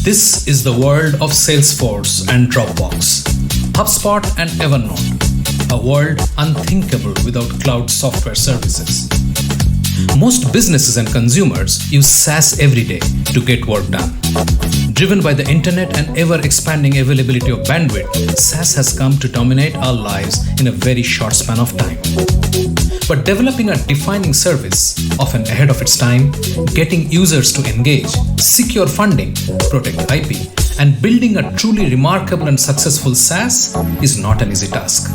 This is the world of Salesforce and Dropbox, HubSpot and Evernote, a world unthinkable without cloud software services. Most businesses and consumers use SaaS every day to get work done. Driven by the internet and ever-expanding availability of bandwidth, SaaS has come to dominate our lives in a very short span of time. But developing a defining service, often ahead of its time, getting users to engage, secure funding, protect IP, and building a truly remarkable and successful SaaS is not an easy task.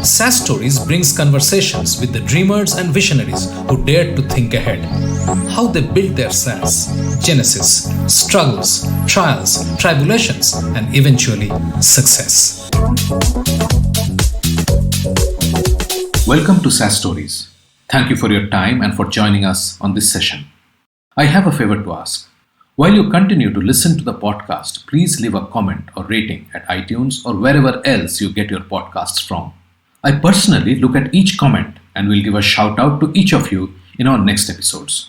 SAAStories brings conversations with the dreamers and visionaries who dared to think ahead. How they built their SaaS, genesis, struggles, trials, tribulations, and eventually success. Welcome to SAAStories. Thank you for your time and for joining us on this session. I have a favor to ask. While you continue to listen to the podcast, please leave a comment or rating at iTunes or wherever else you get your podcasts from. I personally look at each comment and will give a shout out to each of you in our next episodes.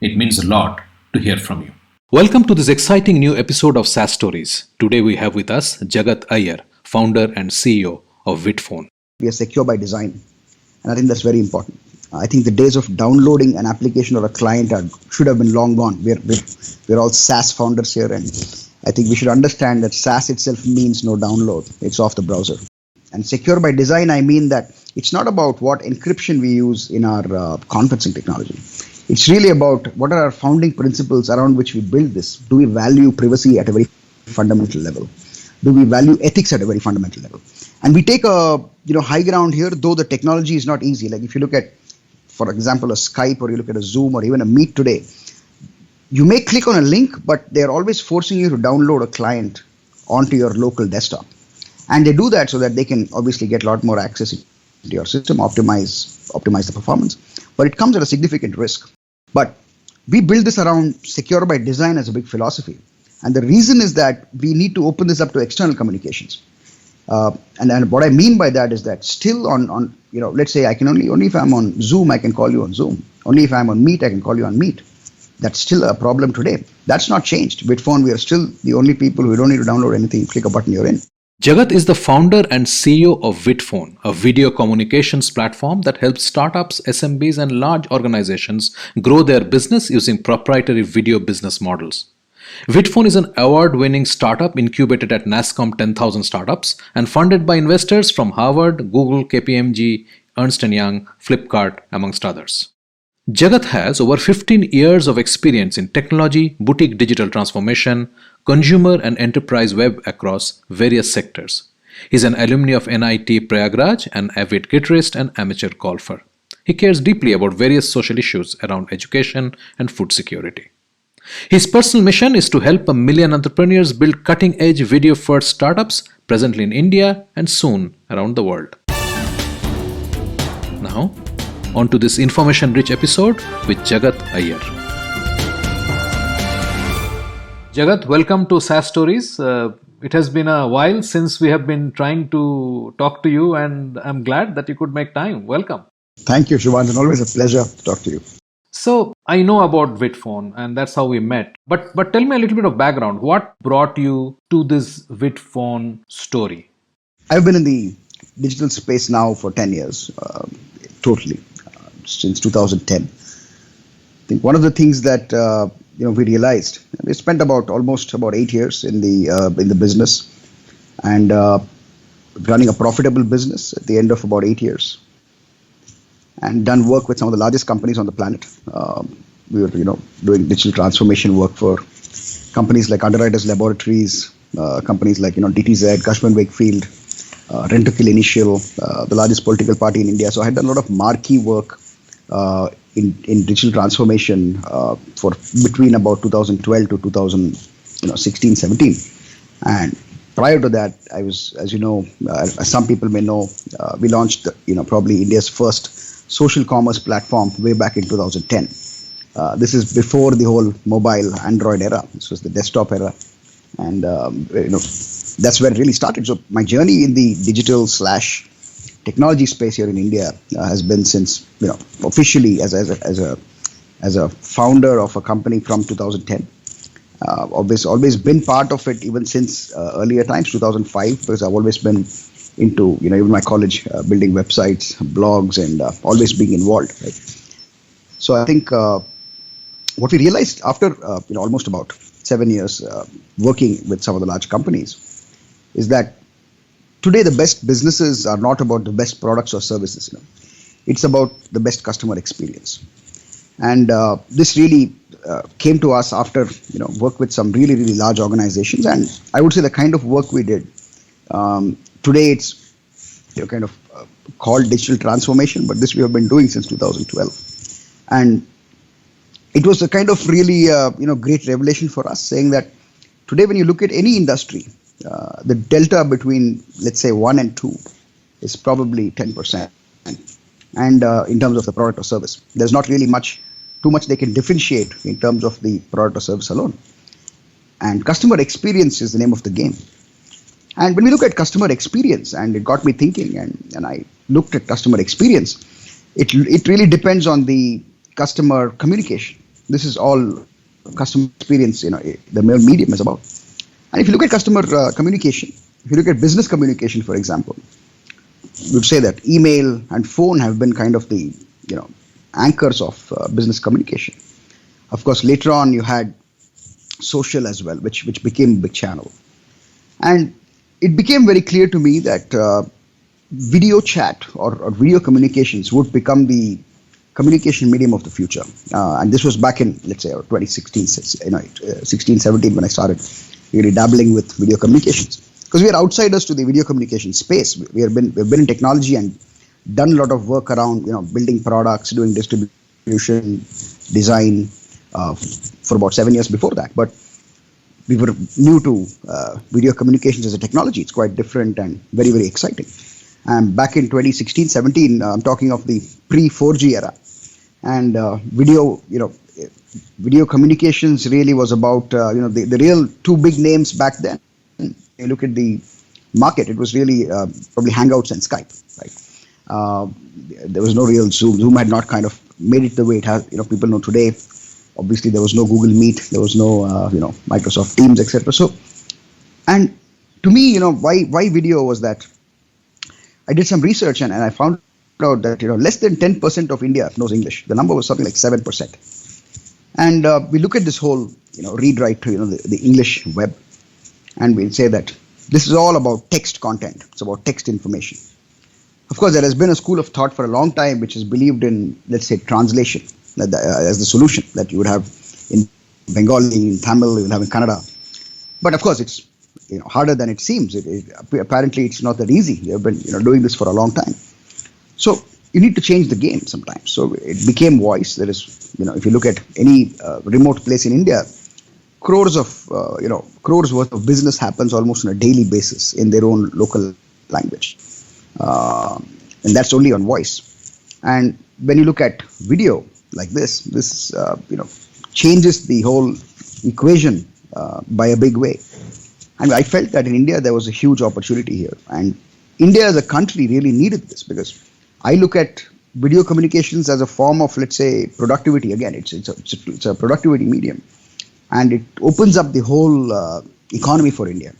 It means a lot to hear from you. Welcome to this exciting new episode of SAAStories. Today we have with us Jagat Iyer, founder and CEO of Vidphone. We are secure by design, and I think that's very important. I think the days of downloading an application or a client should have been long gone. We're all SaaS founders here, and I think we should understand that SaaS itself means no download. It's off the browser. And secure by design, I mean that it's not about what encryption we use in our conferencing technology. It's really about what are our founding principles around which we build this. Do we value privacy at a very fundamental level? Do we value ethics at a very fundamental level? And we take a high ground here, though the technology is not easy. Like if you look at, for example, a Skype, or you look at a Zoom, or even a Meet today, you may click on a link, but they're always forcing you to download a client onto your local desktop. And they do that so that they can obviously get a lot more access to your system, optimize the performance. But it comes at a significant risk. But we build this around secure by design as a big philosophy. And the reason is that we need to open this up to external communications. And what I mean by that is that still on let's say I can only if I'm on Zoom, I can call you on Zoom. Only if I'm on Meet, I can call you on Meet. That's still a problem today. That's not changed. Vidphone, we are still the only people who don't need to download anything. Click a button, you're in. Jagat is the founder and CEO of Vidphone, a video communications platform that helps startups, SMBs, and large organizations grow their business using proprietary video business models. Vidphone is an award-winning startup incubated at NASSCOM 10,000 Startups and funded by investors from Harvard, Google, KPMG, Ernst & Young, Flipkart, amongst others. Jagat has over 15 years of experience in technology, boutique digital transformation, consumer and enterprise web across various sectors. He's an alumni of NIT Prayagraj, an avid guitarist and amateur golfer. He cares deeply about various social issues around education and food security. His personal mission is to help 1 million entrepreneurs build cutting-edge video-first startups presently in India and soon around the world. Now, on to this information-rich episode with Jagat Iyer. Jagat, welcome to SAAStories. It has been a while since we have been trying to talk to you, and I'm glad that you could make time. Welcome. Thank you, Shivan. It's always a pleasure to talk to you. So, I know about Vidphone, and that's how we met. But tell me a little bit of background. What brought you to this Vidphone story? I've been in the digital space now for 10 years, totally, since 2010. I think one of the things that we realized, we spent almost about 8 years in the business, and running a profitable business at the end of about 8 years. And done work with some of the largest companies on the planet. We were, doing digital transformation work for companies like Underwriters Laboratories, companies like, DTZ, Cushman Wakefield, Rent-to-Kill Initial, the largest political party in India. So I had done a lot of marquee work in digital transformation for between about 2012 to 2016, 17. And prior to that, I was, as you know, as some people may know, we launched, probably India's first social commerce platform way back in 2010. This is before the whole mobile Android era. This was the desktop era. And, that's where it really started. So my journey in the digital / technology space here in India has been since, officially as a founder of a company from 2010. Always been part of it even since earlier times, 2005, because I've always been into, even my college, building websites, blogs, and always being involved. Right? So I think what we realized after almost about 7 years working with some of the large companies is that today the best businesses are not about the best products or services. It's about the best customer experience. And this really came to us after work with some really large organizations, and I would say the kind of work we did. Today it's kind of called digital transformation, but this we have been doing since 2012, and it was a kind of really great revelation for us, saying that today when you look at any industry, the delta between, let's say, 1 and 2 is probably 10%, and in terms of the product or service, there's not really too much they can differentiate in terms of the product or service alone. And customer experience is the name of the game. And when we look at customer experience, and it got me thinking, and I looked at customer experience, it really depends on the customer communication. This is all customer experience, the medium is about. And if you look at customer communication, if you look at business communication, for example, we would say that email and phone have been kind of the, anchors of business communication. Of course, later on you had social as well, which became a big channel. And it became very clear to me that video chat or video communications would become the communication medium of the future. And this was back in, let's say, 2016, 16, 17, when I started really dabbling with video communications. Because we are outsiders to the video communication space. We've been in technology and done a lot of work around, building products, doing distribution, design for about 7 years before that. But we were new to video communications as a technology. It's quite different and very exciting. And back in 2016, 17, I'm talking of the pre-4G era. And video communications really was about, the real two big names back then. You look at the market, it was really probably Hangouts and Skype, right? There was no real Zoom. Zoom had not kind of made it the way it has, people know today. Obviously, there was no Google Meet, there was no, Microsoft Teams, etc. So, and to me, why video was that I did some research and I found out that, less than 10% of India knows English. The number was something like 7%. And we look at this whole, read, write to, the English web, and we'll say that this is all about text content. It's about text information. Of course, there has been a school of thought for a long time which has believed in, let's say, translation as the solution that you would have in Bengali, in Tamil, you will have in Kannada. But of course, it's harder than it seems. Apparently, it's not that easy. They have been doing this for a long time. So you need to change the game sometimes. So it became voice. There is, if you look at any remote place in India, crores worth of business happens almost on a daily basis in their own local language. And that's only on voice. And when you look at video like this changes the whole equation by a big way. And I felt that in India there was a huge opportunity here. And India as a country really needed this, because I look at video communications as a form of, let's say, productivity. Again, it's a productivity medium. And it opens up the whole economy for India.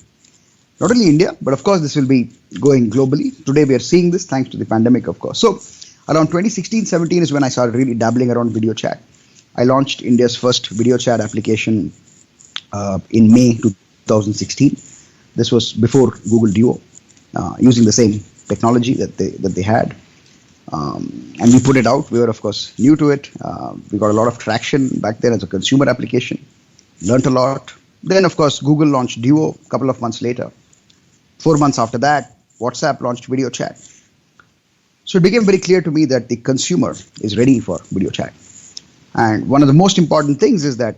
Not only India, but of course this will be going globally. Today we are seeing this thanks to the pandemic, of course. So around 2016-17 is when I started really dabbling around video chat. I launched India's first video chat application in May 2016. This was before Google Duo, using the same technology that they had. And we put it out. We were, of course, new to it. We got a lot of traction back then as a consumer application. Learned a lot. Then, of course, Google launched Duo a couple of months later. 4 months after that, WhatsApp launched video chat. So it became very clear to me that the consumer is ready for video chat. And one of the most important things is that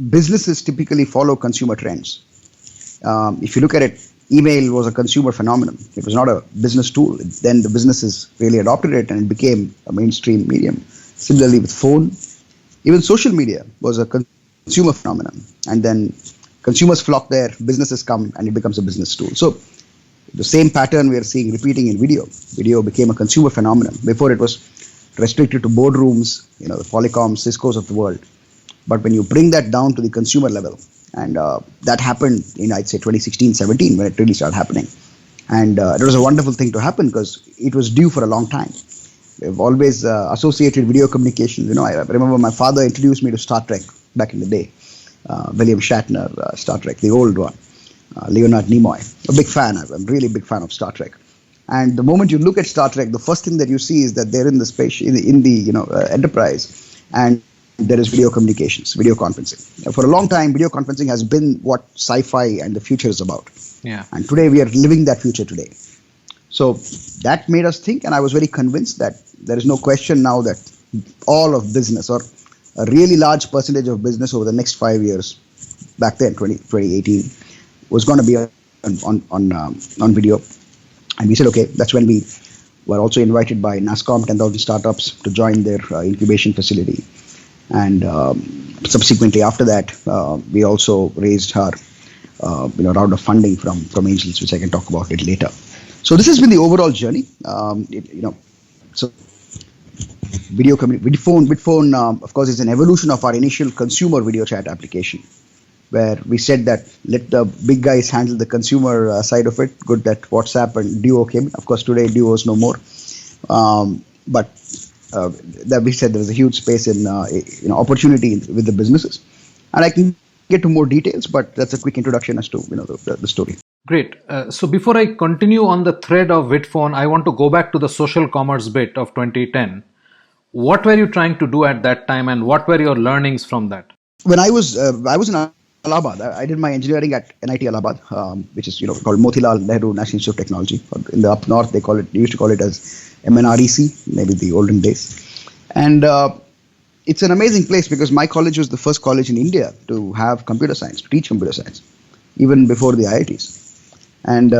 businesses typically follow consumer trends. If you look at it, email was a consumer phenomenon. It was not a business tool. Then the businesses really adopted it and it became a mainstream medium. Similarly with phone, even social media was a consumer phenomenon. And then consumers flock there, businesses come, and it becomes a business tool. So the same pattern we are seeing repeating in video. Video became a consumer phenomenon. Before it was restricted to boardrooms, the Polycoms, Cisco's of the world. But when you bring that down to the consumer level, And that happened in, I'd say, 2016, 17 when it really started happening. And it was a wonderful thing to happen because it was due for a long time. We've always associated video communications. I remember my father introduced me to Star Trek back in the day. William Shatner, Star Trek, the old one. Leonard Nimoy. A big fan. I'm really a big fan of Star Trek. And the moment you look at Star Trek, the first thing that you see is that they're in the space, in the Enterprise, and there is video communications, video conferencing. For a long time, video conferencing has been what sci-fi and the future is about. Yeah. And today we are living that future today. So that made us think, and I was very convinced that there is no question now that all of business, or a really large percentage of business over the next 5 years, back then, 2018, was going to be on video. And we said, okay, that's when we were also invited by NASSCOM 10,000 startups to join their incubation facility. And subsequently after that, we also raised our round of funding from angels, which I can talk about it later. So this has been the overall journey. So Vidphone, of course, is an evolution of our initial consumer video chat application, where we said that let the big guys handle the consumer side of it. Good that WhatsApp and Duo came. Of course, today Duo is no more. But that we said there was a huge space in opportunity with the businesses. And I can get to more details, but that's a quick introduction as to the story. Great. So before I continue on the thread of Vidphone, I want to go back to the social commerce bit of 2010. What were you trying to do at that time, and what were your learnings from that? When I was in Allahabad, I did my engineering at NIT Allahabad, which is called Motilal Nehru National Institute of Technology. In the up north, they used to call it as MNREC, maybe the olden days. And it's an amazing place because my college was the first college in India to have computer science, to teach computer science, even before the IITs. And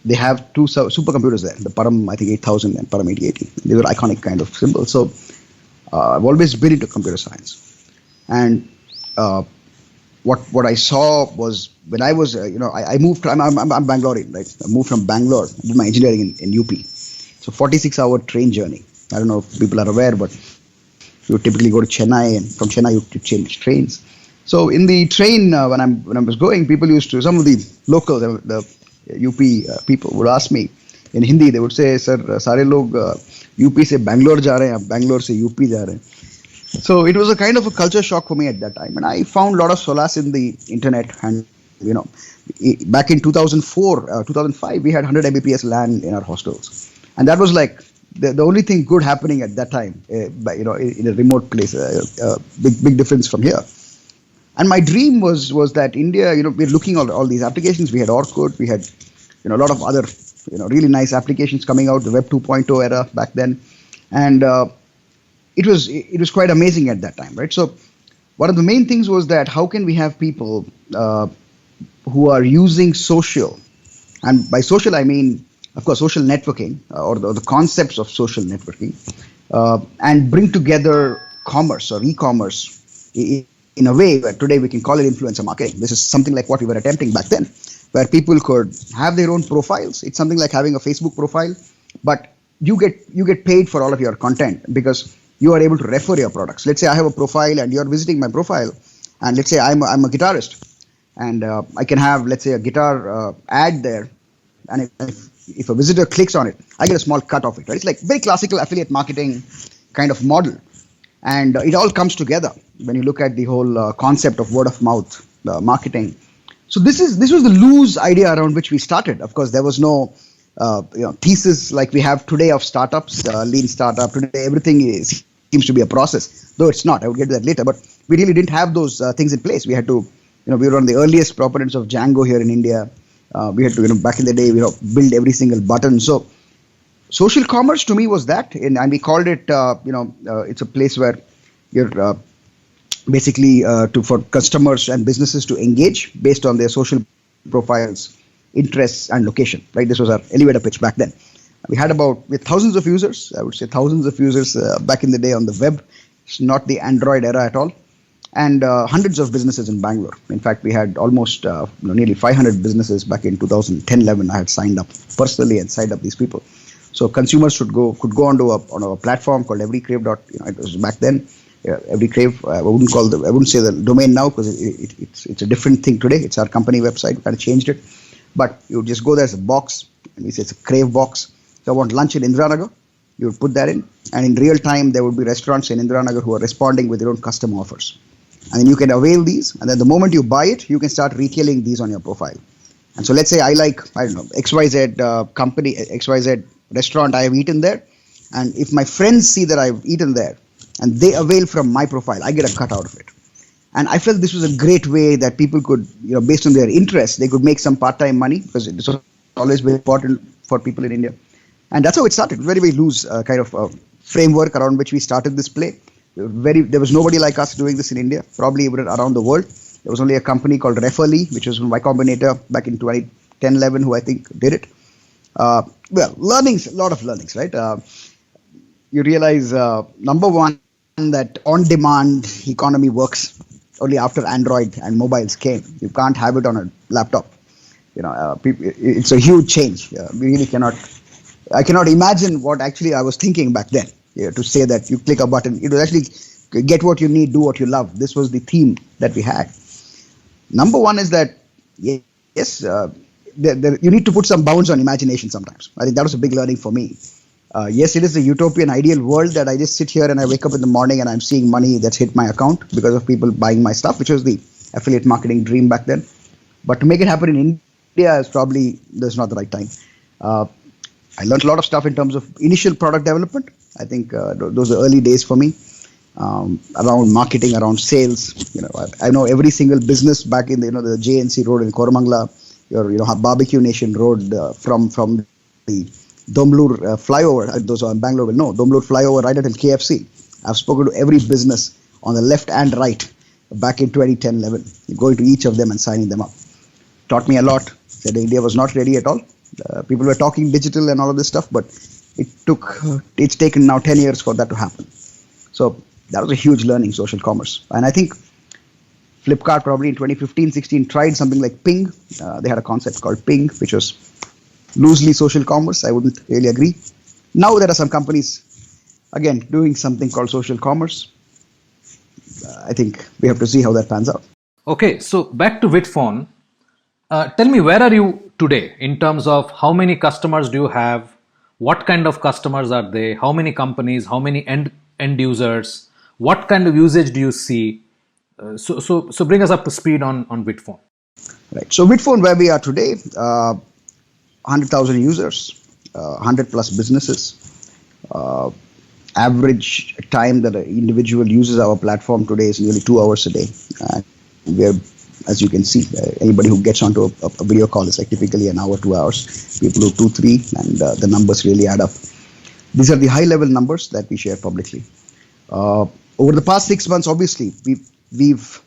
they have two supercomputers there, the Param, I think, 8000 and Param 8080. They were iconic kind of symbols. So I've always been into computer science. And what I saw was when I was, I moved, I'm Bangalorean, right? I moved from Bangalore, I did my engineering in UP. So 46-hour train journey. I don't know if people are aware, but you would typically go to Chennai, and from Chennai you change trains. So in the train, when I was going, people used to, some of the locals, the UP people would ask me in Hindi, they would say, "Sir, sare log UP se Bangalore ja rahe hain, Bangalore se UP ja rahe hain." So it was a kind of a culture shock for me at that time, and I found a lot of solace in the internet. And back in 2004, 2005, we had 100 Mbps LAN in our hostels, and that was like the only thing good happening at that time. In a remote place, big difference from here. And my dream was that India, we're looking at all these applications. We had Orkut, we had, a lot of other, really nice applications coming out, the Web 2.0 era back then. And it was quite amazing at that time, right? So one of the main things was that how can we have people who are using social, and by social I mean, of course, social networking or the concepts of social networking, and bring together commerce or e-commerce in a way where today we can call it influencer marketing. This is something like what we were attempting back then, where people could have their own profiles. It's something like having a Facebook profile, but you get paid for all of your content because you are able to refer your products. Let's say I have a profile and you're visiting my profile, and let's say I'm a guitarist, and I can have, let's say, a guitar ad there, and if a visitor clicks on it, I get a small cut of it, right? It's like very classical affiliate marketing kind of model. And it all comes together when you look at the whole concept of word of mouth marketing. So this was the loose idea around which we started. Of course, there was no thesis like we have today of startups, lean startup. Today, everything seems to be a process, though it's not. I will get to that later. But we really didn't have those things in place. We had to, we were one of the earliest proponents of Django here in India. We had to, back in the day, build every single button. So social commerce to me was that, and we called it, it's a place where you're basically for customers and businesses to engage based on their social profiles, interests, and location. Right, this was our elevator pitch back then. We had thousands of users. I would say thousands of users back in the day on the web. It's not the Android era at all, and hundreds of businesses in Bangalore. In fact, we had almost nearly 500 businesses back in 2010-11. I had signed up personally and signed up these people. So consumers could go onto a platform called everycrave. It was back then, Every Crave, I wouldn't say the domain now because it's a different thing today. It's our company website. We kind of changed it, but you would just go there as a box, and we say it's a Crave box. So I want lunch in Indiranagar. You would put that in, and in real time there would be restaurants in Indiranagar who are responding with their own custom offers, and then you can avail these. And then the moment you buy it, you can start retailing these on your profile. And so let's say I don't know, XYZ company, XYZ restaurant I have eaten there, and if my friends see that I've eaten there and they avail from my profile, I get a cut out of it. And I felt this was a great way that people could, based on their interests, they could make some part-time money, because it's always very important for people in India. And that's how it started. Very, very loose kind of framework around which we started this play. There was nobody like us doing this in India, probably even around the world. There was only a company called Referly, which was from Y Combinator back in 2010-11, who I think did it. Learnings, a lot of learnings, right? You realize, number one, that on-demand economy works only after Android and mobiles came. You can't have it on a laptop. It's a huge change. We really cannot. I cannot imagine what actually I was thinking back then. To say that you click a button, it will actually get what you need, do what you love. This was the theme that we had. Number one is that yes, you need to put some bounds on imagination sometimes. I think that was a big learning for me. Yes, it is a utopian ideal world that I just sit here and I wake up in the morning and I'm seeing money that's hit my account because of people buying my stuff, which was the affiliate marketing dream back then. But to make it happen in India is probably that's not the right time. I learned a lot of stuff in terms of initial product development. I think those are early days for me, around marketing, around sales. I know every single business back in the JNC Road in Koramangala, your Barbecue Nation Road from the Domblur flyover. Those who are in Bangalore will know Domblur flyover right until KFC. I've spoken to every business on the left and right back in 2010-11, going to each of them and signing them up. Taught me a lot. Said India was not ready at all. People were talking digital and all of this stuff, but it's taken now 10 years for that to happen. So that was a huge learning, social commerce. And I think Flipkart probably in 2015-16 tried something like Ping. They had a concept called Ping, which was loosely social commerce. I wouldn't really agree. Now there are some companies, again, doing something called social commerce. I think we have to see how that pans out. Okay, so back to Vidphone. Tell me, where are you today in terms of how many customers do you have? What kind of customers are they? How many companies? How many end users? What kind of usage do you see? So bring us up to speed on Vidphone. Right. So Vidphone, where we are today, 100,000 users, 100 plus businesses. Average time that an individual uses our platform today is nearly 2 hours a day. We're, as you can see, anybody who gets onto a video call is like typically an hour, 2 hours. People do 2, 3, and the numbers really add up. These are the high level numbers that we share publicly. Over the past 6 months, obviously, we've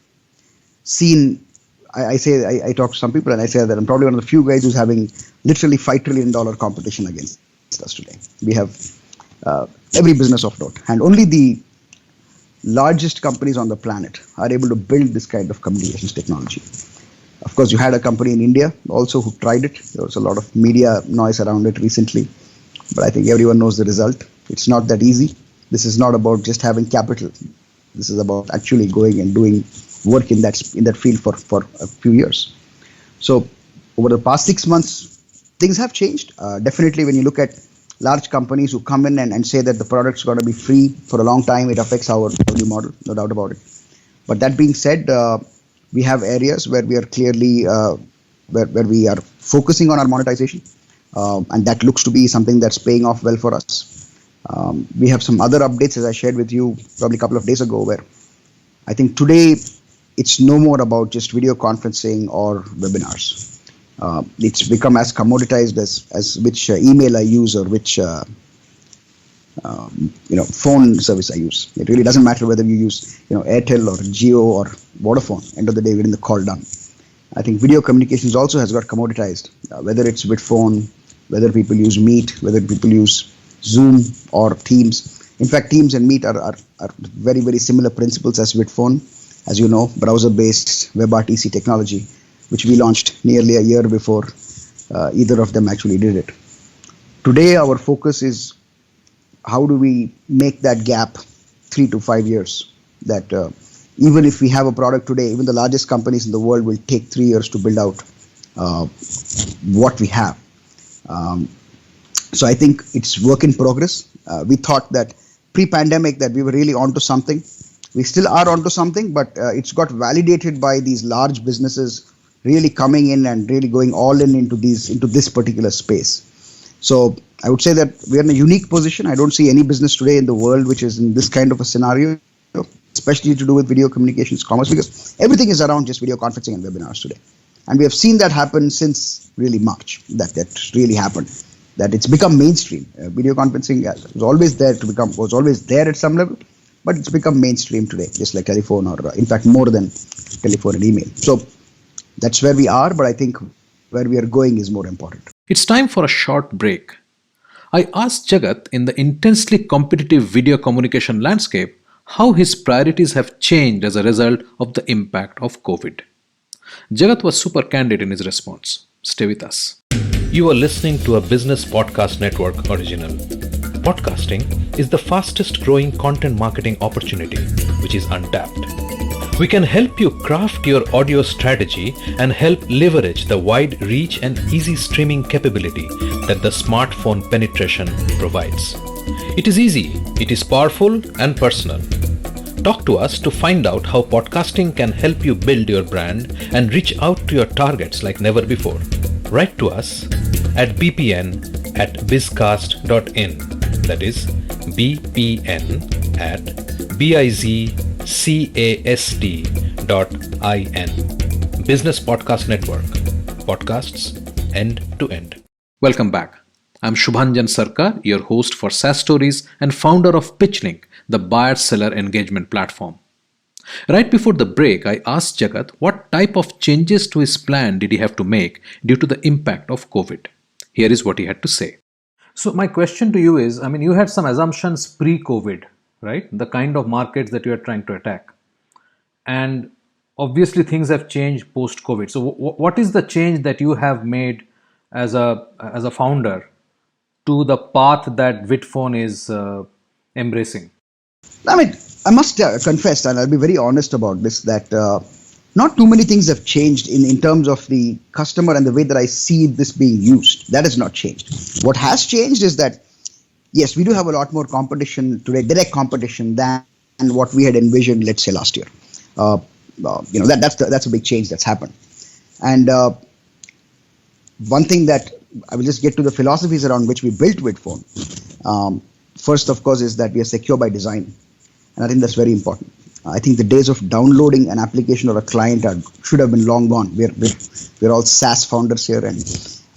seen, I talk to some people and I say that I'm probably one of the few guys who's having literally $5 trillion competition against us today. We have every business of note, and only the largest companies on the planet are able to build this kind of communications technology. Of course, you had a company in India also who tried it. There was a lot of media noise around it recently, but I think everyone knows the result. It's not that easy. This is not about just having capital. This is about actually going and doing work in that field for a few years. So over the past 6 months, things have changed. Definitely, when you look at large companies who come in and say that the product's going to be free for a long time, it affects our revenue model, no doubt about it. But that being said, we have areas where we are clearly where we are focusing on our monetization, and that looks to be something that's paying off well for us. We have some other updates, as I shared with you probably a couple of days ago, where I think today it's no more about just video conferencing or webinars. It's become as commoditized as which email I use or which phone service I use. It really doesn't matter whether you use Airtel or Jio or Vodafone. End of the day, we're getting the call done. I think video communications also has got commoditized. Whether it's Vidphone, whether people use Meet, whether people use Zoom or Teams. In fact, Teams and Meet are very, very similar principles as Vidphone. As you know, browser-based WebRTC technology, which we launched nearly a year before either of them actually did it. Today, our focus is how do we make that gap 3 to 5 years that even if we have a product today, even the largest companies in the world will take 3 years to build out what we have. Um, so I think it's work in progress. We thought that pre-pandemic that we were really onto something. We still are onto something, but it's got validated by these large businesses really coming in and really going all in into this particular space. So I would say that we are in a unique position. I don't see any business today in the world which is in this kind of a scenario, especially to do with video communications commerce, because everything is around just video conferencing and webinars today. And we have seen that happen since really March, that really happened, that it's become mainstream. Video conferencing was always there at some level, but it's become mainstream today, just like telephone, or in fact more than telephone and email. So that's where we are, but I think where we are going is more important. It's time for a short break. I asked Jagat, in the intensely competitive video communication landscape, how his priorities have changed as a result of the impact of COVID. Jagat was super candid in his response. Stay with us. You are listening to a Business Podcast Network original. Podcasting is the fastest growing content marketing opportunity, which is untapped. We can help you craft your audio strategy and help leverage the wide reach and easy streaming capability that the smartphone penetration provides. It is easy, it is powerful and personal. Talk to us to find out how podcasting can help you build your brand and reach out to your targets like never before. Write to us at bpn@bizcast.in. That is bpn@bizcast.in. Business Podcast Network. Podcasts end to end. Welcome back. I'm Shubhanjan Sarkar, your host for SAAStories and founder of PitchLink, the buyer-seller engagement platform. Right before the break, I asked Jagat what type of changes to his plan did he have to make due to the impact of COVID. Here is what he had to say. So my question to you is, you had some assumptions pre-COVID, right? The kind of markets that you are trying to attack. And obviously things have changed post-COVID. So what is the change that you have made as a founder to the path that Vidphone is embracing? I must confess, and I'll be very honest about this, that not too many things have changed in terms of the customer and the way that I see this being used. That has not changed. What has changed is that, yes, we do have a lot more competition today, direct competition, than what we had envisioned, let's say, last year. That's a big change that's happened. And one thing that I will just get to the philosophies around which we built Vidphone. First, of course, is that we are secure by design. And I think that's very important. I think the days of downloading an application or a client should have been long gone. We're all SaaS founders here, and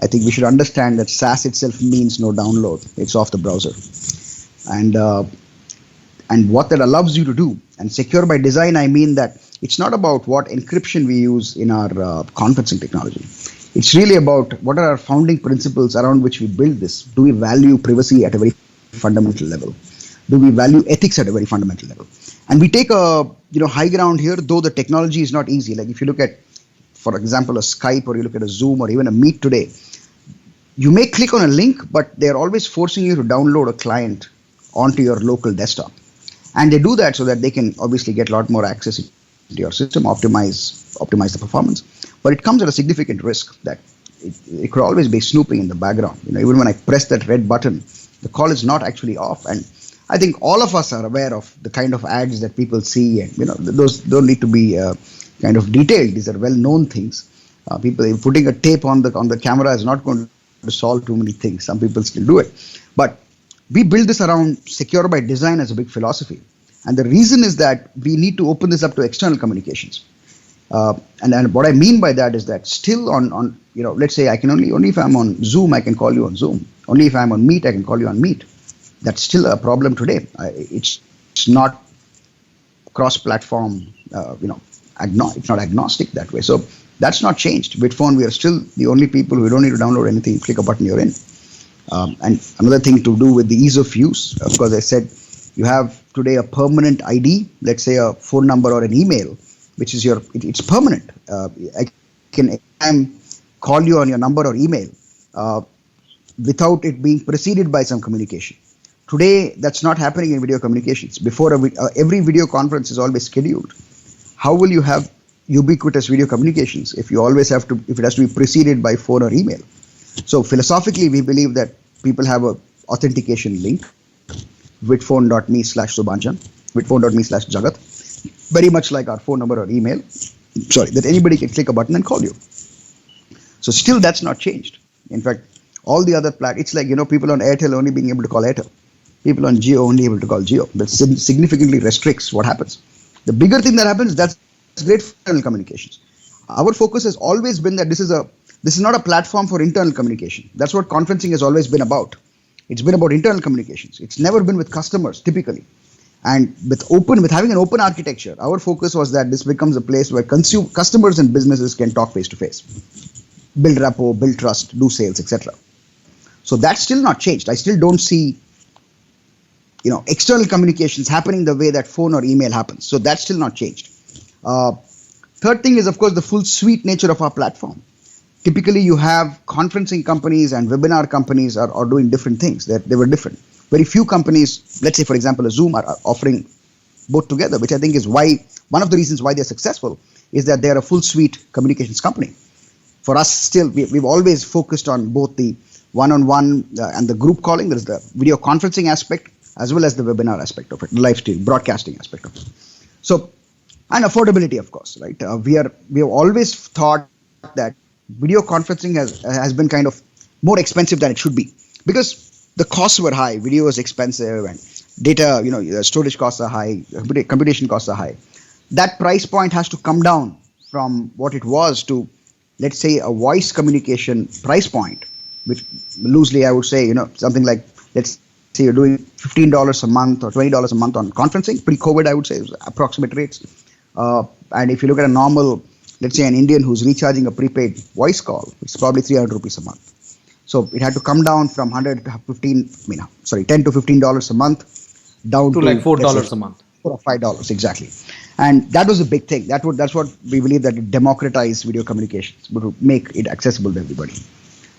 I think we should understand that SaaS itself means no download. It's off the browser. And what that allows you to do, and secure by design, I mean that it's not about what encryption we use in our conferencing technology. It's really about what are our founding principles around which we build this. Do we value privacy at a very fundamental level? Do we value ethics at a very fundamental level? And we take a high ground here, though the technology is not easy. Like if you look at, for example, a Skype, or you look at a Zoom, or even a Meet today, you may click on a link, but they're always forcing you to download a client onto your local desktop. And they do that so that they can obviously get a lot more access to your system, optimize the performance. But it comes at a significant risk that it could always be snooping in the background. Even when I press that red button, the call is not actually off. And I think all of us are aware of the kind of ads that people see, and those don't need to be kind of detailed. These are well-known things. People putting a tape on the camera is not going to solve too many things. Some people still do it, but we build this around secure by design as a big philosophy. And the reason is that we need to open this up to external communications. And what I mean by that is that still on let's say I can only if I'm on Zoom, I can call you on Zoom. Only if I'm on Meet, I can call you on Meet. That's still a problem today. It's not cross-platform, it's not agnostic that way. So that's not changed. Vidphone, we are still the only people who don't need to download anything. Click a button, you're in. And another thing to do with the ease of use, of course, I said you have today a permanent ID, let's say a phone number or an email, which is it's permanent. I can call you on your number or email without it being preceded by some communication. Today, that's not happening in video communications. Before every video conference is always scheduled. How will you have ubiquitous video communications if you always have to, if it has to be preceded by phone or email? So philosophically, we believe that people have a authentication link, vidphone.me/Subhanchan, vidphone.me/Jagat, very much like our phone number or email. Sorry, that anybody can click a button and call you. So still that's not changed. In fact, all the other it's like, people on Airtel only being able to call Airtel. People on Jio only able to call Jio. That significantly restricts what happens. The bigger thing that happens, that's great for internal communications. Our focus has always been that this is not a platform for internal communication. That's what conferencing has always been about. It's been about internal communications. It's never been with customers typically. And with having an open architecture, our focus was that this becomes a place where customers and businesses can talk face to face, build rapport, build trust, do sales, etc. So that's still not changed. I still don't see external communications happening the way that phone or email happens. So that's still not changed. Third thing is, of course, the full suite nature of our platform. Typically, you have conferencing companies and webinar companies are doing different things. They were different. Very few companies, let's say, for example, a Zoom, are offering both together, which I think is one of the reasons why they're successful is that they're a full suite communications company. For us, still, we've always focused on both the one-on-one and the group calling. There's the video conferencing aspect as well as the webinar aspect of it, live stream, broadcasting aspect of it. So, and affordability, of course, right? We have always thought that video conferencing has been kind of more expensive than it should be because the costs were high. Video is expensive and data, storage costs are high, computation costs are high. That price point has to come down from what it was to, let's say, a voice communication price point, which loosely I would say, something like, let's say you're doing $15 a month or $20 a month on conferencing. Pre-COVID, I would say, is approximate rates. And if you look at a normal, let's say an Indian who's recharging a prepaid voice call, it's probably 300 rupees a month. So it had to come down from $10 to $15 a month down to like $4 a month. $4 or $5, exactly. And that was a big thing. That's what we believe, that it democratized video communications, but to make it accessible to everybody.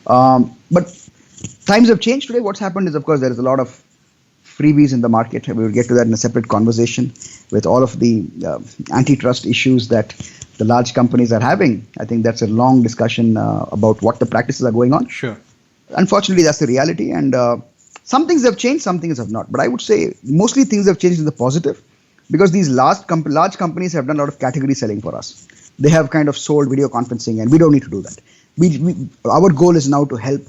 But times have changed today. What's happened is, of course, there is a lot of freebies in the market. We will get to that in a separate conversation with all of the antitrust issues that the large companies are having. I think that's a long discussion about what the practices are going on. Sure. Unfortunately, that's the reality. And some things have changed, some things have not. But I would say mostly things have changed in the positive because these large companies have done a lot of category selling for us. They have kind of sold video conferencing and we don't need to do that. Our goal is now to help.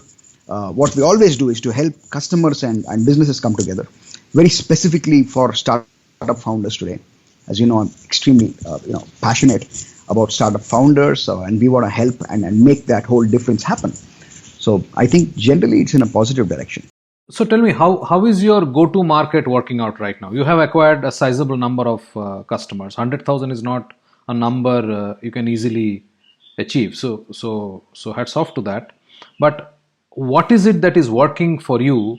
What we always do is to help customers and businesses come together, very specifically for startup founders today. As you know, I'm extremely passionate about startup founders, and we want to help and make that whole difference happen. So I think generally it's in a positive direction. So tell me, how is your go-to market working out right now? You have acquired a sizable number of customers. 100,000 is not a number you can easily achieve. So hats off to that. But what is it that is working for you?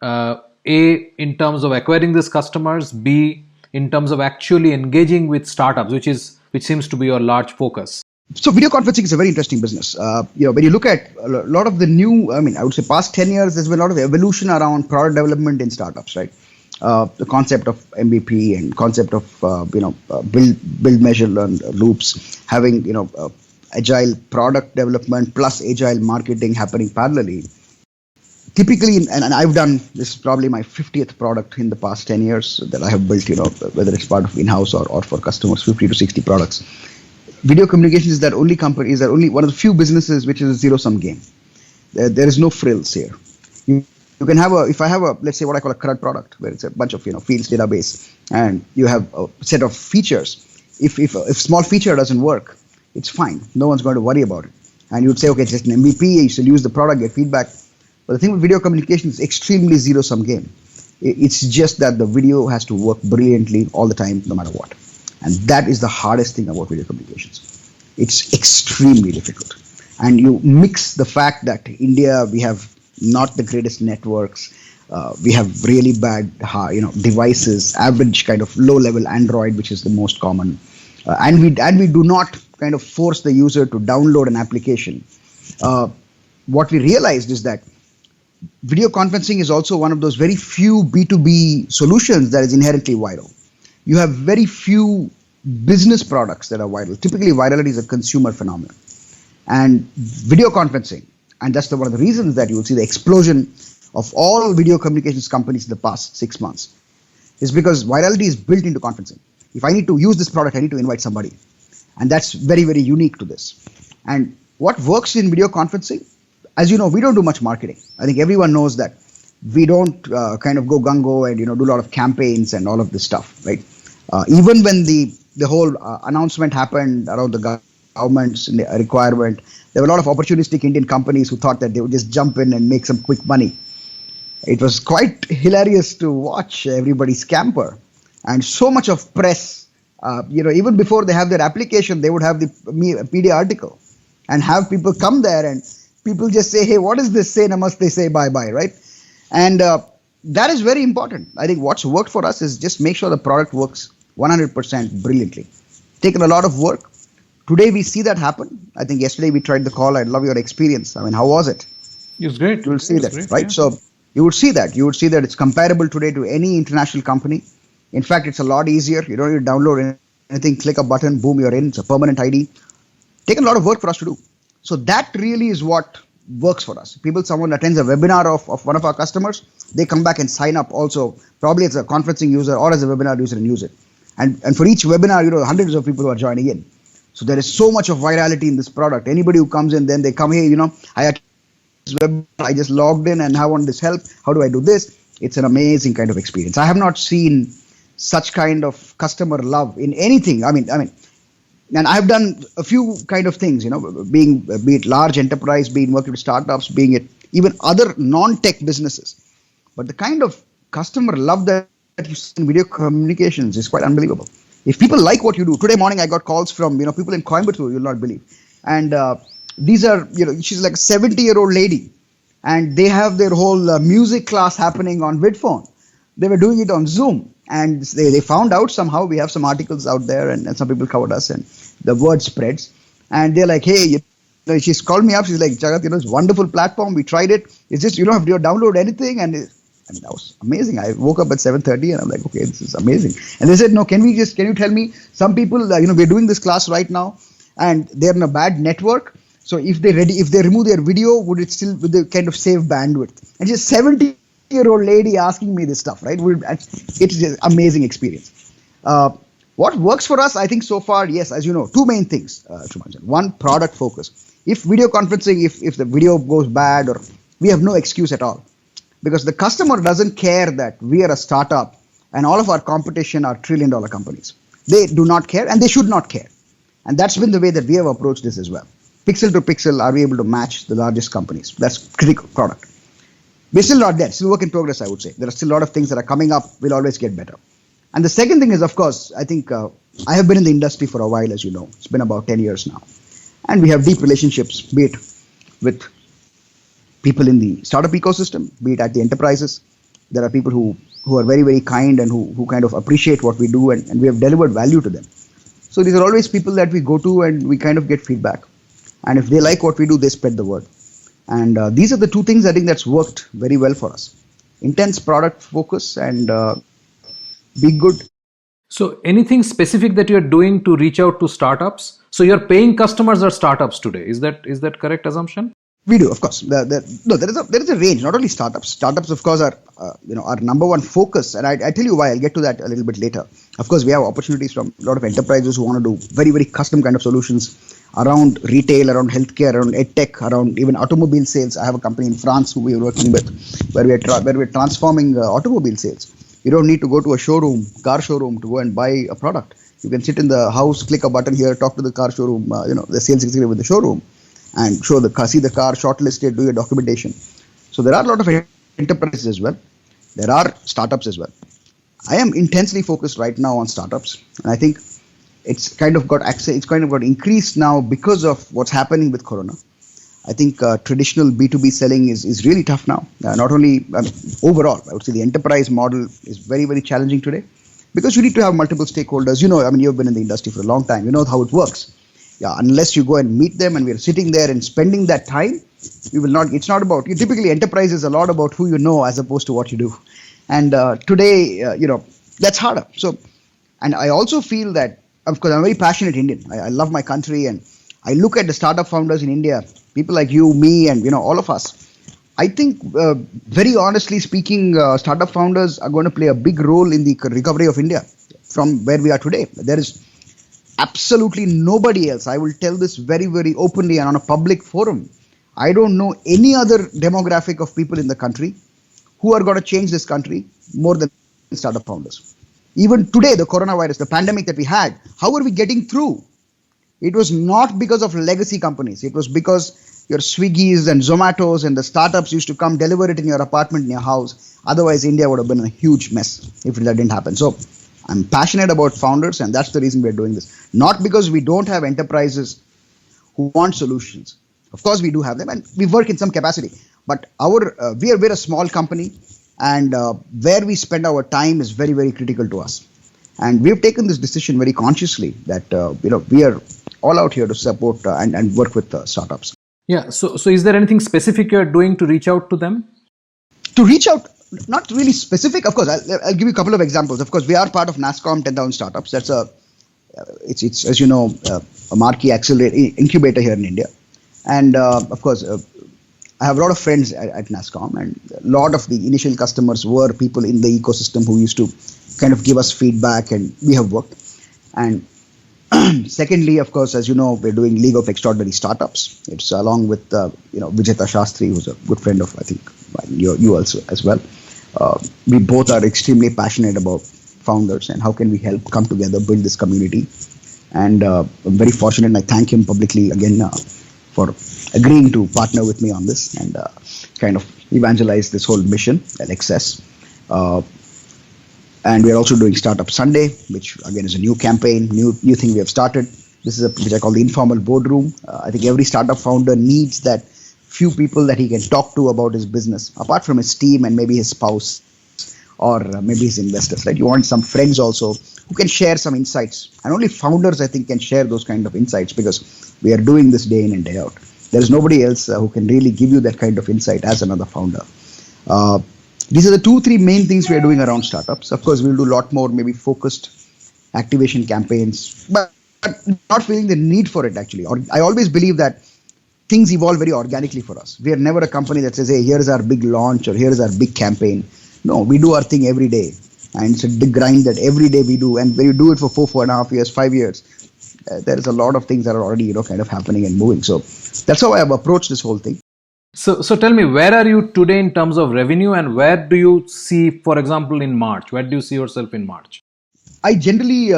A, in terms of acquiring these customers. B, in terms of actually engaging with startups, which seems to be your large focus. So video conferencing is a very interesting business. When you look at a lot of the new, I would say past 10 years, there's been a lot of evolution around product development in startups, right? The concept of MVP and concept of, build, measure, learn loops, having, agile product development plus agile marketing happening parallelly. Typically, and I've done, this is probably my 50th product in the past 10 years that I have built, whether it's part of in-house or for customers, 50 to 60 products. Video communications is only one of the few businesses which is a zero-sum game. There is no frills here. You can have if I have let's say what I call a CRUD product, where it's a bunch of, fields database, and you have a set of features. If small feature doesn't work, it's fine. No one's going to worry about it. And you'd say, okay, it's just an MVP, you should use the product, get feedback. But the thing with video communication is extremely zero-sum game. It's just that the video has to work brilliantly all the time, no matter what. And that is the hardest thing about video communications. It's extremely difficult. And you mix the fact that India, we have not the greatest networks. We have really bad, devices, average kind of low-level Android, which is the most common. And we do not kind of force the user to download an application. What we realized is that video conferencing is also one of those very few B2B solutions that is inherently viral. You have very few business products that are viral. Typically, virality is a consumer phenomenon. And video conferencing, and that's one of the reasons that you will see the explosion of all video communications companies in the past 6 months, is because virality is built into conferencing. If I need to use this product, I need to invite somebody. And that's very, very unique to this. And what works in video conferencing, as you know, we don't do much marketing. I think everyone knows that we don't kind of go gung-ho and, do a lot of campaigns and all of this stuff, right? Even when the whole announcement happened around the government's requirement, there were a lot of opportunistic Indian companies who thought that they would just jump in and make some quick money. It was quite hilarious to watch everybody scamper, and so much of press. Even before they have their application, they would have the media article and have people come there, and people just say, "Hey, what does this say? Namaste, say bye-bye," right? And that is very important. I think what's worked for us is just make sure the product works 100% brilliantly. Taken a lot of work. Today we see that happen. I think yesterday we tried the call. I love your experience. I mean, how was it? It was great. You will see that, great, right? Yeah. So you would see that. You would see that it's comparable today to any international company. In fact, it's a lot easier. You don't need to download anything, click a button, boom, you're in. It's a permanent ID. Taken a lot of work for us to do. So that really is what works for us. Someone attends a webinar of one of our customers, they come back and sign up also, probably as a conferencing user or as a webinar user, and use it. And for each webinar, hundreds of people who are joining in. So there is so much of virality in this product. Anybody who comes in, then they come here, I just logged in and I want this help. How do I do this? It's an amazing kind of experience. I have not seen such kind of customer love in anything. I mean, and I've done a few kind of things, be it large enterprise, being working with startups, being it even other non-tech businesses. But the kind of customer love that you see in video communications is quite unbelievable. If people like what you do, today morning I got calls from people in Coimbatore, you'll not believe, and these are she's like a 70-year-old lady, and they have their whole music class happening on Vidphone. They were doing it on Zoom, and they found out somehow. We have some articles out there, and some people covered us, and the word spreads. And they're like, hey, she's called me up. She's like, Jagat, it's a wonderful platform. We tried it. It's just you don't have to download anything, and that was amazing. I woke up at 7:30, and I'm like, okay, this is amazing. And they said, no, can you tell me? Some people, we're doing this class right now, and they're in a bad network. So if they remove their video, would they kind of save bandwidth? And she's 70-year-old lady asking me this stuff, right? It's just amazing experience. What works for us, I think so far, yes, as you know, two main things, Shumanjan. One, product focus. If video conferencing, if the video goes bad, or we have no excuse at all, because the customer doesn't care that we are a startup and all of our competition are trillion-dollar companies. They do not care, and they should not care. And that's been the way that we have approached this as well. Pixel to pixel, are we able to match the largest companies? That's critical product. We're still not there. Still work in progress, I would say. There are still a lot of things that are coming up. We'll always get better. And the second thing is, of course, I think I have been in the industry for a while, as you know. It's been about 10 years now. And we have deep relationships, be it with people in the startup ecosystem, be it at the enterprises. There are people who are very, very kind and who kind of appreciate what we do, and we have delivered value to them. So these are always people that we go to and we kind of get feedback. And if they like what we do, they spread the word. And these are the two things I think that's worked very well for us. Intense product focus and be good. So anything specific that you're doing to reach out to startups? So your paying customers are startups today. Is that correct assumption? We do, of course. There is a range, not only startups. Startups, of course, are our number one focus. And I tell you why. I'll get to that a little bit later. Of course, we have opportunities from a lot of enterprises who want to do very, very custom kind of solutions around retail, around healthcare, around edtech, around even automobile sales. I have a company in France who we are working with, where we're transforming automobile sales. You don't need to go to a car showroom, to go and buy a product. You can sit in the house, click a button here, talk to the car showroom, the sales executive in the showroom, and see the car, shortlist it, do your documentation. So there are a lot of enterprises as well. There are startups as well. I am intensely focused right now on startups, and I think it's kind of got increased now because of what's happening with Corona. I think traditional B2B selling is really tough now. Not only overall, I would say the enterprise model is very, very challenging today, because you need to have multiple stakeholders. You've been in the industry for a long time. You know how it works. Yeah, unless you go and meet them and we're sitting there and spending that time, we will not. It's not about you. Typically, enterprise is a lot about who you know as opposed to what you do. And today, that's harder. So, and I also feel that, of course, I'm a very passionate Indian. I love my country, and I look at the startup founders in India, people like you, me, and all of us. I think, very honestly speaking, startup founders are going to play a big role in the recovery of India from where we are today. There is absolutely nobody else. I will tell this very, very openly and on a public forum. I don't know any other demographic of people in the country who are going to change this country more than startup founders. Even today, the coronavirus, the pandemic that we had, how are we getting through? It was not because of legacy companies. It was because your Swiggies and Zomatos and the startups used to come deliver it in your apartment, in your house. Otherwise, India would have been a huge mess if that didn't happen. So I'm passionate about founders, and that's the reason we're doing this. Not because we don't have enterprises who want solutions. Of course, we do have them, and we work in some capacity. But we're a small company, and where we spend our time is very, very critical to us. And we've taken this decision very consciously that we are all out here to support and work with startups. Yeah. So is there anything specific you're doing to reach out to them? To reach out, not really specific. Of course, I'll give you a couple of examples. Of course, we are part of NASSCOM 10,000 Startups. That's it's as you know, a marquee incubator here in India. And of course, I have a lot of friends at NASSCOM, and a lot of the initial customers were people in the ecosystem who used to kind of give us feedback, and we have worked. And secondly, of course, as you know, we're doing League of Extraordinary Startups. It's along with Vijeta Shastri, who's a good friend of, I think, you also as well. We both are extremely passionate about founders and how can we help come together, build this community. And I'm very fortunate, and I thank him publicly again for agreeing to partner with me on this and kind of evangelize this whole mission, LXS. And we're also doing Startup Sunday, which again is a new campaign, new thing we have started. This is which I call the informal boardroom. I think every startup founder needs that few people that he can talk to about his business, apart from his team and maybe his spouse or maybe his investors. Right? You want some friends also who can share some insights, and only founders, I think, can share those kind of insights because we are doing this day in and day out. There is nobody else who can really give you that kind of insight as another founder. These are the 2-3 main things we are doing around startups. Of course, we'll do a lot more, maybe focused activation campaigns, but not feeling the need for it actually. Or I always believe that things evolve very organically for us. We are never a company that says, hey, here's our big launch or here's our big campaign. No, we do our thing every day. And it's a big grind that every day we do. And when you do it for 4.5 years, 5 years, there is a lot of things that are already, kind of happening and moving. So that's how I have approached this whole thing. So tell me, where are you today in terms of revenue, and where do you see, for example, in March? Where do you see yourself in March? I generally,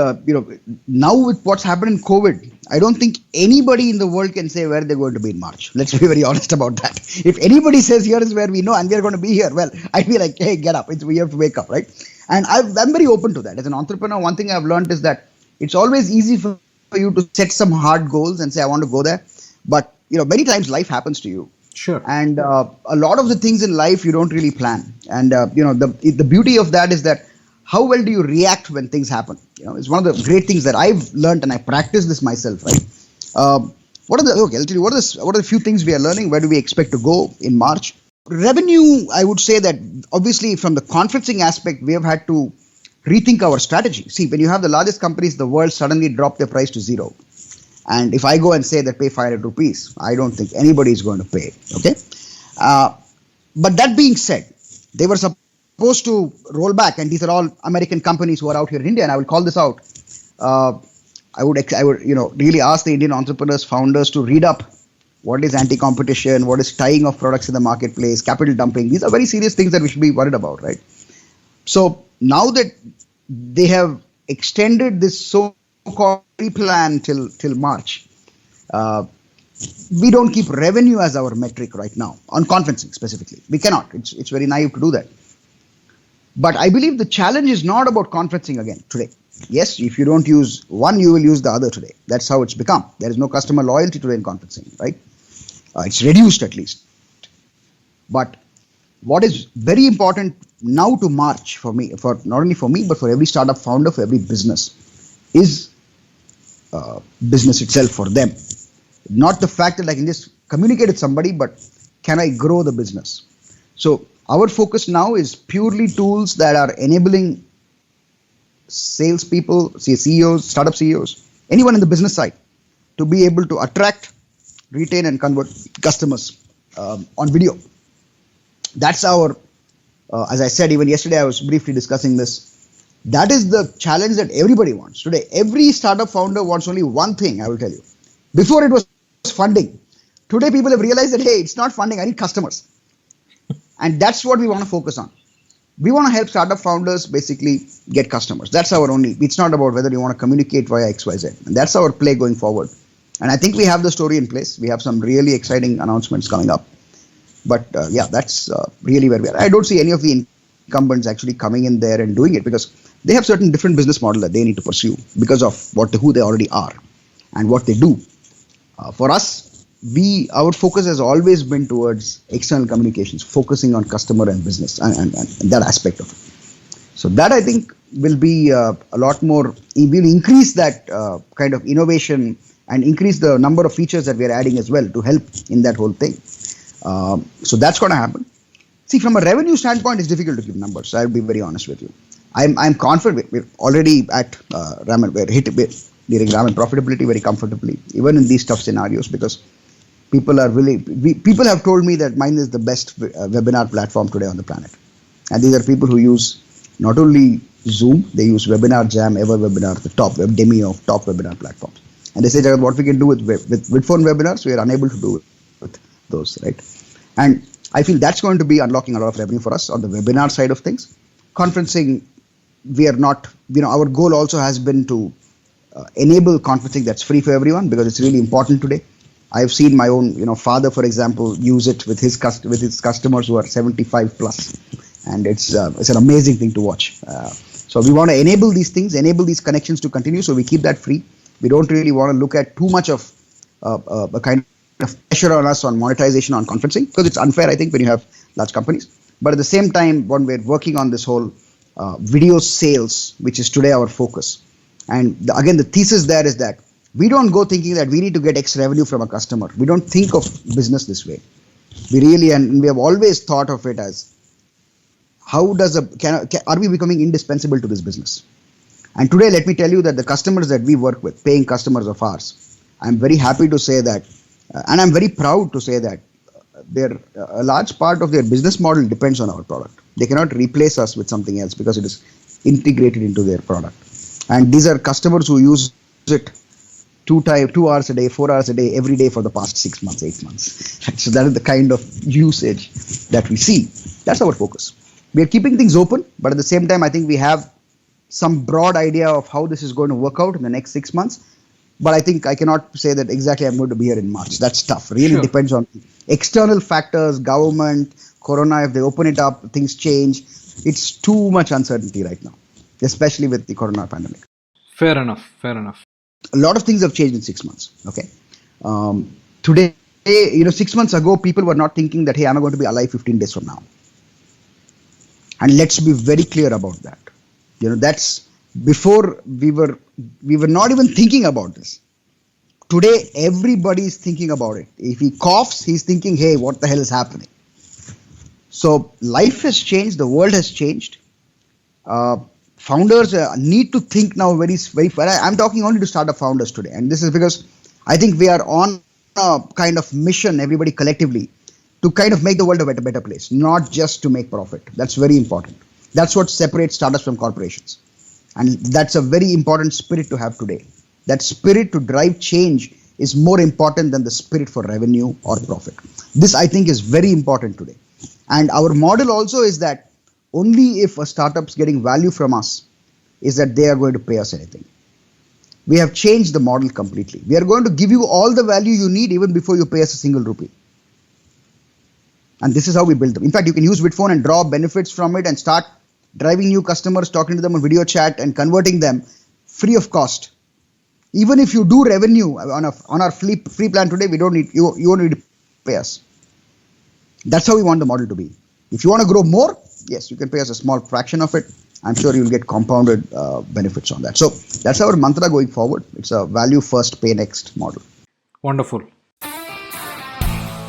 now with what's happened in COVID, I don't think anybody in the world can say where they're going to be in March. Let's be very honest about that. If anybody says here is where we know and we're going to be here, well, I'd be like, hey, get up. We have to wake up, right? And I'm very open to that. As an entrepreneur, one thing I've learned is that it's always easy for you to set some hard goals and say, I want to go there. But, many times life happens to you. Sure. And a lot of the things in life you don't really plan. And, the beauty of that is that how well do you react when things happen? It's one of the great things that I've learned, and I practice this myself, right? I'll tell you, what are the few things we are learning? Where do we expect to go in March? Revenue, I would say that obviously from the conferencing aspect, we have had to rethink our strategy. See, when you have the largest companies in the world suddenly drop their price to 0. And if I go and say that pay 500 rupees, I don't think anybody is going to pay. Okay. But that being said, they were supposed to roll back, and these are all American companies who are out here in India, and I will call this out. I would really ask the Indian entrepreneurs, founders to read up what is anti-competition, what is tying of products in the marketplace, capital dumping. These are very serious things that we should be worried about, right? So now that they have extended this so-called pre-plan till March, we don't keep revenue as our metric right now on conferencing specifically. We cannot. It's very naive to do that. But I believe the challenge is not about conferencing again today. Yes, if you don't use one, you will use the other today. That's how it's become. There is no customer loyalty today in conferencing, right? It's reduced at least. But what is very important now to March for me, for not only for me, but for every startup founder, for every business, is business itself for them. Not the fact that I can just communicate with somebody, but can I grow the business? So our focus now is purely tools that are enabling salespeople, CEOs, startup CEOs, anyone in the business side to be able to attract, retain, and convert customers on video. That's our, as I said, even yesterday I was briefly discussing this. That is the challenge that everybody wants. Today, every startup founder wants only one thing, I will tell you. Before it was funding. Today, people have realized that, hey, it's not funding, I need customers. And that's what we want to focus on. We want to help startup founders basically get customers. That's our only, it's not about whether you want to communicate via XYZ. And that's our play going forward. And I think we have the story in place. We have some really exciting announcements coming up. But yeah, that's really where we are. I don't see any of the incumbents actually coming in there and doing it because they have certain different business model that they need to pursue because of who they already are and what they do. For us, our focus has always been towards external communications, focusing on customer and business and that aspect of it. So that I think will be a lot more, will increase that kind of innovation and increase the number of features that we are adding as well to help in that whole thing. So that's going to happen. See, from a revenue standpoint, it's difficult to give numbers. I'll be very honest with you. I'm confident we're already at we're during Ramen profitability very comfortably, even in these tough scenarios, because people have told me that mine is the best webinar platform today on the planet. And these are people who use not only Zoom, they use Webinar Jam, EverWebinar, the top Demi of top webinar platforms. And they say, Jagat, what we can do with Vidphone webinars, we are unable to do with those, right? And I feel that's going to be unlocking a lot of revenue for us on the webinar side of things. Conferencing, we are not, our goal also has been to enable conferencing that's free for everyone because it's really important today. I have seen my own, father, for example, use it with his customers who are 75 plus, and it's an amazing thing to watch. So we want to enable these things, enable these connections to continue. So we keep that free. We don't really want to look at too much of a kind of pressure on us on monetization on conferencing because it's unfair, I think, when you have large companies. But at the same time, when we're working on this whole video sales, which is today our focus. And again, the thesis there is that we don't go thinking that we need to get X revenue from a customer. We don't think of business this way. We really, and we have always thought of it as how does are we becoming indispensable to this business? And today, let me tell you that the customers that we work with, paying customers of ours, I'm very happy to say that, and I'm very proud to say that a large part of their business model depends on our product. They cannot replace us with something else because it is integrated into their product. And these are customers who use it 2 hours a day, 4 hours a day, every day for the past 6 months, 8 months. So that is the kind of usage that we see. That's our focus. We are keeping things open, but at the same time, I think we have some broad idea of how this is going to work out in the next 6 months. But I think I cannot say that exactly I'm going to be here in March. That's tough. Really depends on external factors, government, Corona. If they open it up, things change. It's too much uncertainty right now, especially with the Corona pandemic. Fair enough. A lot of things have changed in 6 months. Okay. Today, 6 months ago, people were not thinking that, hey, I'm going to be alive 15 days from now. And let's be very clear about that. That's before we were not even thinking about this. Today, everybody is thinking about it. If he coughs, he's thinking, hey, what the hell is happening? So life has changed. The world has changed. Founders need to think now very, very far. I'm talking only to startup founders today. And this is because I think we are on a kind of mission, everybody collectively, to kind of make the world a better place, not just to make profit. That's very important. That's what separates startups from corporations. And that's a very important spirit to have today. That spirit to drive change is more important than the spirit for revenue or profit. This, I think, is very important today. And our model also is that only if a startup's getting value from us is that they are going to pay us anything. We have changed the model completely. We are going to give you all the value you need even before you pay us a single rupee. And this is how we build them. In fact, you can use Vidphone and draw benefits from it and start driving new customers, talking to them on video chat and converting them free of cost. Even if you do revenue on our free plan today, you won't need to pay us. That's how we want the model to be. If you want to grow more, yes, you can pay us a small fraction of it, I'm sure you'll get compounded benefits on that. So that's our mantra going forward. It's a value first, pay next model. Wonderful.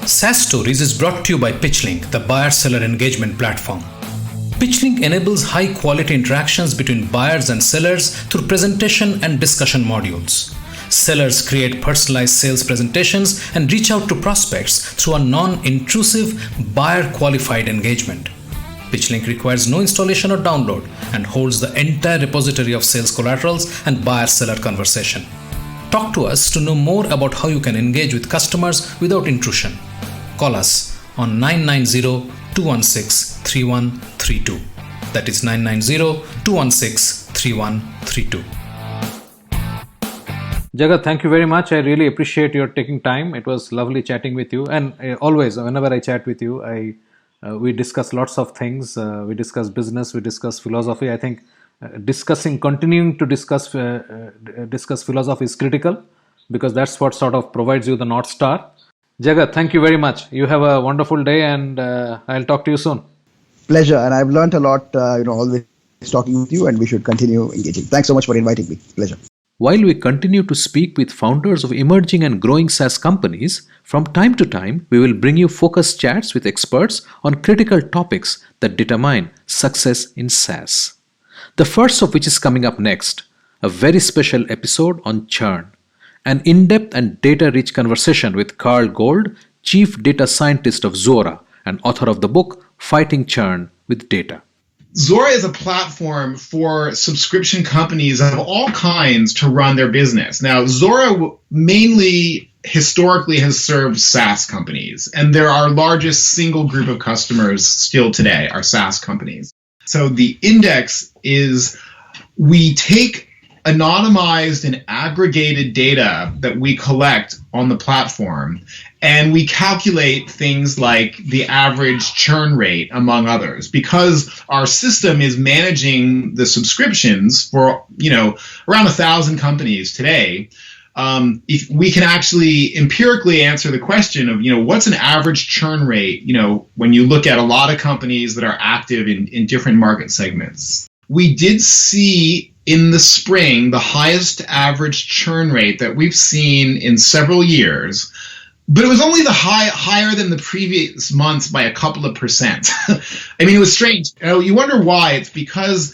SAAStories is brought to you by PitchLink, the buyer-seller engagement platform. PitchLink enables high-quality interactions between buyers and sellers through presentation and discussion modules. Sellers create personalized sales presentations and reach out to prospects through a non-intrusive, buyer-qualified engagement. PitchLink requires no installation or download and holds the entire repository of sales collaterals and buyer-seller conversation. Talk to us to know more about how you can engage with customers without intrusion. Call us on 990-216-3132. That is 990-216-3132. Jagat, thank you very much. I really appreciate your taking time. It was lovely chatting with you. And always, whenever I chat with you, we discuss lots of things. We discuss business, we discuss philosophy. I think continuing to discuss philosophy is critical, because that's what sort of provides you the North Star. Jagat, thank you very much. You have a wonderful day, and I'll talk to you soon. Pleasure. And I've learned a lot, always talking with you, and we should continue engaging. Thanks so much for inviting me. Pleasure. While we continue to speak with founders of emerging and growing SaaS companies, from time to time, we will bring you focused chats with experts on critical topics that determine success in SaaS. The first of which is coming up next, a very special episode on churn. An in-depth and data-rich conversation with Carl Gold, Chief Data Scientist of Zuora and author of the book Fighting Churn with Data. Zuora is a platform for subscription companies of all kinds to run their business. Now, Zuora mainly historically has served SaaS companies, and they're our largest single group of customers still today, are SaaS companies. So the index is we take anonymized and aggregated data that we collect on the platform, and we calculate things like the average churn rate, among others, because our system is managing the subscriptions for, around 1,000 companies today. If we can actually empirically answer the question of, what's an average churn rate, when you look at a lot of companies that are active in different market segments. We did see in the spring the highest average churn rate that we've seen in several years, but it was only higher than the previous months by a couple of percent. I mean, it was strange. You wonder why. It's because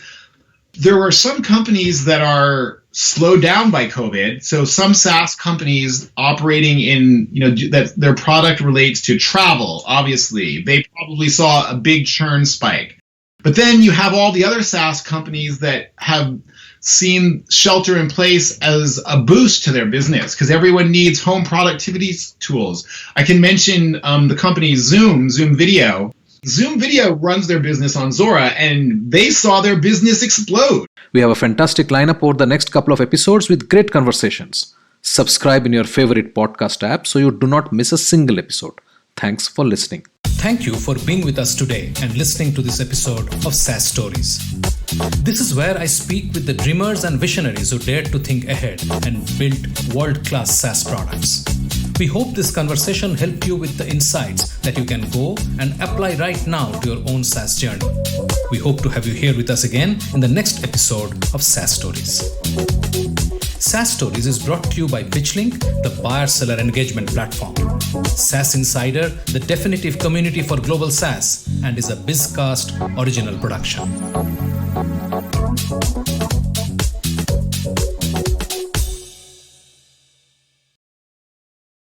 there were some companies that are slowed down by COVID. So some SaaS companies operating in, that their product relates to travel, obviously, they probably saw a big churn spike. But then you have all the other SaaS companies that have seen shelter in place as a boost to their business because everyone needs home productivity tools. I can mention the company Zoom Video. Zoom Video runs their business on Zuora, and they saw their business explode. We have a fantastic lineup over the next couple of episodes with great conversations. Subscribe in your favorite podcast app so you do not miss a single episode. Thanks for listening. Thank you for being with us today and listening to this episode of SAAStories. This is where I speak with the dreamers and visionaries who dared to think ahead and build world-class SaaS products. We hope this conversation helped you with the insights that you can go and apply right now to your own SaaS journey. We hope to have you here with us again in the next episode of SAAStories. SAAStories is brought to you by PitchLink, the buyer-seller engagement platform. SaaS Insider, the definitive community for global SaaS, and is a BizCast original production.